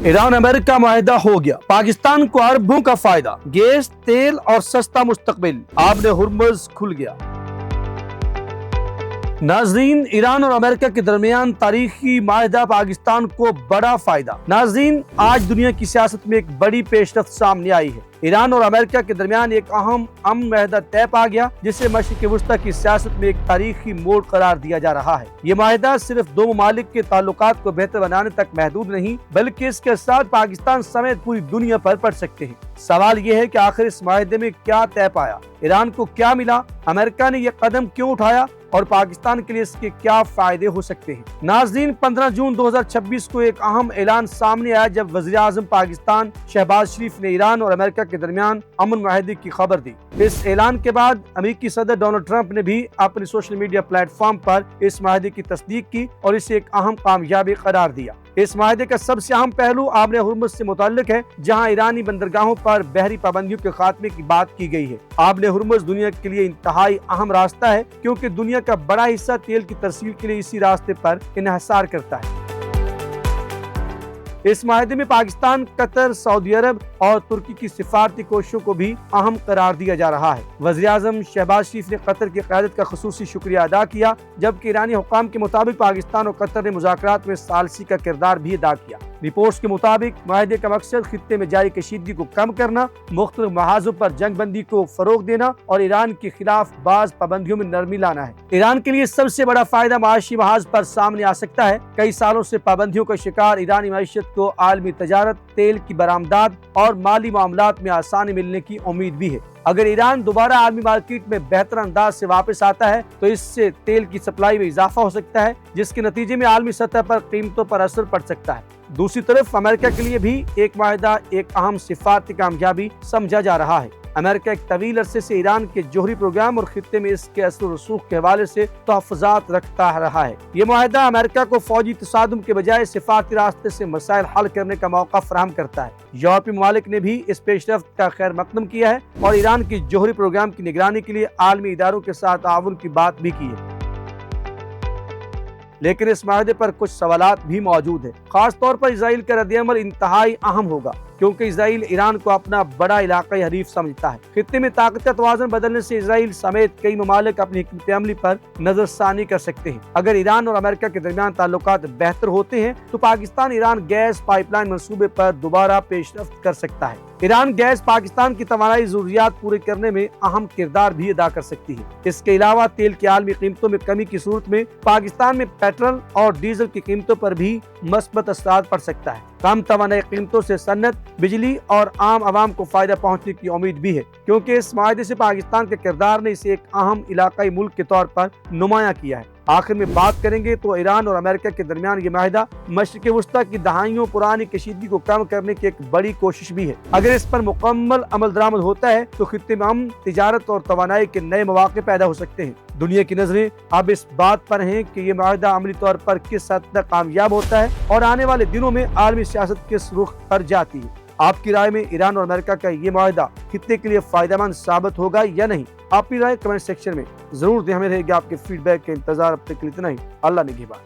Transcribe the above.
Iran America मुआहिदा हो गया, पाकिस्तान को अरबों का फायदा, गैस, तेल और सस्ता मुस्तकबिल, आबने हुर्मुज़ खुल गया। नाज़रीन, ईरान और अमेरिका के दरमियान तारीखी मुआहिदा, पाकिस्तान को बड़ा फायदा। नाज़रीन, आज दुनिया की सियासत में एक बड़ी पेशरफ्त सामने आई है। ईरान और अमेरिका के दरमियान एक अहम अमन मुआहिदा तय पा गया, जिसे मशरिक़ वुस्ता की सियासत में एक तारीखी मोड़ करार दिया जा रहा है। ये मुआहिदा सिर्फ दो ममालिक के ताल्लुकात को बेहतर बनाने तक महदूद नहीं, बल्कि इसके साथ पाकिस्तान समेत पूरी दुनिया पर पड़ सकते हैं। सवाल ये है कि आखिर इस मुआहिदे में क्या तय पाया, ईरान को क्या मिला, अमेरिका ने यह कदम क्यों उठाया और पाकिस्तान के लिए इसके क्या फायदे हो सकते हैं। नाज़रीन, 15 जून 2026 को एक अहम ऐलान सामने आया, जब वज़ीर आज़म पाकिस्तान शहबाज शरीफ ने ईरान और अमेरिका के दरमियान अमन मुआहिदे की खबर दी। इस ऐलान के बाद अमेरिकी सदर डोनाल्ड ट्रंप ने भी अपने सोशल मीडिया प्लेटफॉर्म पर इस मुआहिदे की तस्दीक की और इसे एक अहम कामयाबी करार दिया। इस मुआहिदे का सबसे अहम पहलू आबने हुर्मुज़ से मुताल्लिक है, जहां ईरानी बंदरगाहों पर बहरी पाबंदियों के खात्मे की बात की गई है। आबने हुर्मुज़ दुनिया के लिए इंतहाई अहम रास्ता है, क्योंकि दुनिया का बड़ा हिस्सा तेल की तरसील के लिए इसी रास्ते पर इन्हिसार करता है। इस मुआहिदे में पाकिस्तान, कतर, सऊदी अरब और तुर्की की सिफारती कोशिशों को भी अहम करार दिया जा रहा है। वज़ीर आज़म शहबाज शरीफ ने कतर की क़यादत का ख़ुसूसी शुक्रिया अदा किया, जबकि ईरानी हुक्काम के मुताबिक पाकिस्तान और कतर ने मुज़ाकरात में सालसी का किरदार भी अदा किया। रिपोर्ट्स के मुताबिक मुआहिदे का मकसद खित्ते में जारी कशीदगी को कम करना, मुख्तलिफ महाजों पर जंग बंदी को फरोग देना और ईरान के खिलाफ बाज़ पाबंदियों में नरमी लाना है। ईरान के लिए सबसे बड़ा फायदा माशी महाज पर सामने आ सकता है। कई सालों से पाबंदियों का शिकार ईरानी मईशत को आलमी तजारत, तेल की बरामदात और माली मामलात में आसानी मिलने की उम्मीद भी है। अगर ईरान दोबारा आलमी मार्केट में बेहतर अंदाज से वापस आता है, तो इससे तेल की सप्लाई में इजाफा हो सकता है, जिसके नतीजे में आलमी सतह पर कीमतों पर असर पड़ सकता है। दूसरी तरफ अमेरिका के लिए भी एक मुआहिदा एक अहम सिफारती कामयाबी समझा जा रहा है। अमेरिका एक तवील अरसे से ईरान के जोहरी प्रोग्राम और खित्ते में इसके असर रसूख के हवाले से तहफ़्फ़ुज़ात रखता रहा है। ये मुआहिदा अमेरिका को फौजी तसादुम के बजाय सिफारती रास्ते से मसाइल हल करने का मौका फराहम करता है। यूरोपीय ममालिक ने भी इस पेशरफ्त का खैर मकदम किया है और ईरान की जोहरी प्रोग्राम की निगरानी के लिए आलमी इदारों के साथ ताउन की बात भी की है। लेकिन इस मुआहिदे पर कुछ सवालात भी मौजूद है। खास तौर पर इजराइल का रद्द-ए-अमल इंतहाई अहम होगा, क्योंकि इजराइल ईरान को अपना बड़ा इलाकाई हरीफ समझता है। खित्ते में ताकत का तवाज़ुन बदलने से इजराइल समेत कई ममालिक अपनी हिकमत अमली पर नजरसानी कर सकते हैं। अगर ईरान और अमेरिका के दरमियान ताल्लुकात बेहतर होते हैं, तो पाकिस्तान ईरान गैस पाइपलाइन मंसूबे पर दोबारा पेशरफ्त कर सकता है। ईरान गैस पाकिस्तान की तवानाई ज़रूरियात पूरे करने में अहम किरदार भी अदा कर सकती है। इसके अलावा तेल की आलमी कीमतों में कमी की सूरत में पाकिस्तान में पेट्रोल और डीजल की कीमतों पर भी मस्बत असरात पड़ सकता है। कम तवानाई कीमतों से सन्नत, बिजली और आम आवाम को फायदा पहुंचने की उम्मीद भी है, क्योंकि इस मुआहिदे से पाकिस्तान के किरदार ने इसे एक अहम इलाकाई मुल्क के तौर पर नुमायां किया है। आखिर में बात करेंगे तो ईरान और अमेरिका के दरमियान ये मुआहिदा मशरिक़ वुस्ता की दहाइयों पुरानी कशीदगी को कम करने की एक बड़ी कोशिश भी है। अगर इस पर मुकम्मल अमल दरामद होता है, तो खित्ते में अमन, तिजारत और तवानाई के नए मौके पैदा हो सकते हैं। दुनिया की नजरें अब इस बात पर हैं कि ये मुआहिदा अमली तौर पर किस हद तक कामयाब होता है और आने वाले दिनों में आलमी सियासत किस रुख पर जाती है। आपकी राय में ईरान और अमेरिका का ये मुआहिदा खित्ते के लिए फायदेमंद साबित होगा या नहीं? आपकी राय कमेंट सेक्शन में जरूर दें। हमें रहेगा आपके फीडबैक के इंतजार। अब तक के लिए इतना ही। अल्लाह निगहबान।